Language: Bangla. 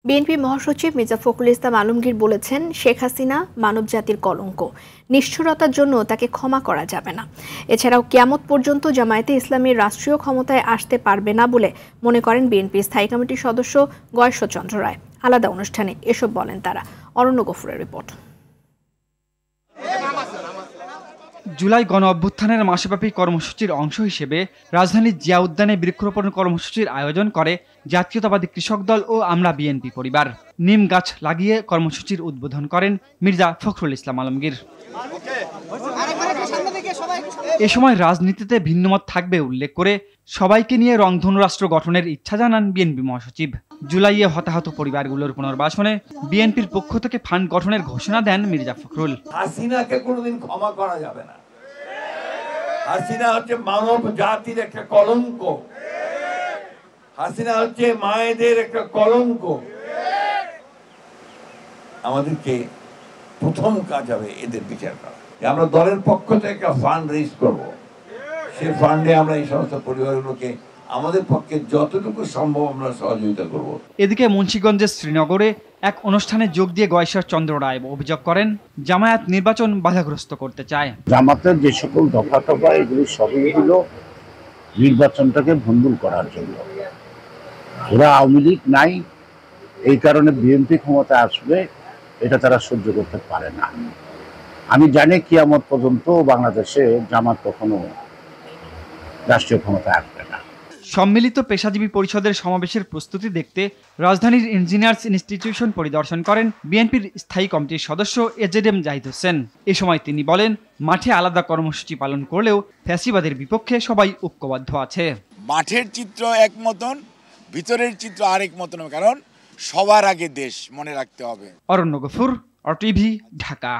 বিএনপি মহাসচিব মির্জা ফখরুল ইসলাম আলমগীর বলেছেন, শেখ হাসিনা মানবজাতির কলঙ্ক, নিষ্ঠুরতার জন্য তাকে ক্ষমা করা যাবে না। এছাড়াও কিয়ামত পর্যন্ত জামায়াতে ইসলামীর রাষ্ট্রীয় ক্ষমতায় আসতে পারবে না বলে মনে করেন বিএনপি স্থায়ী কমিটির সদস্য গয়েশ্বরচন্দ্র রায়। আলাদা অনুষ্ঠানে এসব বলেন তারা। অরণ্য গফুরের রিপোর্ট। জুলাই গণ অভ্যুত্থানের মাসব্যাপী কর্মসূচির অংশ হিসেবে রাজধানীর জিয়া উদ্যানে বৃক্ষরোপণ কর্মসূচির আয়োজন করে জাতীয়তাবাদী কৃষক দল ও আমরা বিএনপি পরিবার। নিম গাছ লাগিয়ে কর্মসূচির উদ্বোধন করেন মির্জা ফখরুল ইসলাম আলমগীর। এ সময় রাজনীতিতে ভিন্নমত থাকবে উল্লেখ করে সবাইকে নিয়ে রংধনু রাষ্ট্র গঠনের ইচ্ছা জানান বিএনপি মহাসচিব। জুলাইয়ে হতাহত পরিবারগুলোর পুনর্বাসনে বিএনপির পক্ষ থেকে ফান্ড গঠনের ঘোষণা দেন মির্জা ফখরুল। হাসিনাকে কোনোদিন ক্ষমা করা যাবে না। হাসিনা হচ্ছে মানব জাতির একটা কলঙ্ক। হাসিনা হচ্ছে মায়েদের একটা কলঙ্ক। আমাদেরকে প্রথম কাজ হবে এদের বিচার করা। আমরা দলের পক্ষ থেকে একটা ফান্ড রেজ করব। সেই ফান্ডে আমরা এই সমস্ত পরিবারগুলোকে আমাদের পক্ষে যতটুকু সম্ভব আমরা সহযোগিতা করব। এদিকে মুন্সিগঞ্জের শ্রীনগরে এক অনুষ্ঠানে যোগ দিয়ে গয়েশ্বরচন্দ্র রায় অভিযোগ করেন, জামায়াত নির্বাচন বাধাগ্রস্ত করতে চায়। জামাতের যে সকল দফা টফা এগুলি সবই হলো নির্বাচনটাকে ভণ্ডুল করার জন্য। ওরা আওয়ামী লীগ নাই, এই কারণে বিএনপি ক্ষমতা আসবে, এটা তারা সহ্য করতে পারে না। আমি জানি কিয়ামত পর্যন্ত বাংলাদেশে জামাত কখনো রাষ্ট্রীয় ক্ষমতা আসবে না। সম্মিলিত পেশাজীবী পরিষদের সমাবেশের প্রস্তুতি দেখতে রাজধানীর ইঞ্জিনিয়ার্স ইনস্টিটিউশন পরিদর্শন করেন বিএনপির স্থায়ী কমিটির সদস্য এজেডএম জাহিদ হোসেন। এ সময় তিনি বলেন, মাঠে আলাদা কর্মসূচি পালন করলেও ফ্যাসিবাদের বিপক্ষে সবাই ঐক্যবদ্ধ আছে। মাঠের চিত্র এক মতন, ভিতরের চিত্র আরেক মতন, কারণ সবার আগে দেশ মনে রাখতে হবে। অরণ্য গফুর, RTV, ঢাকা।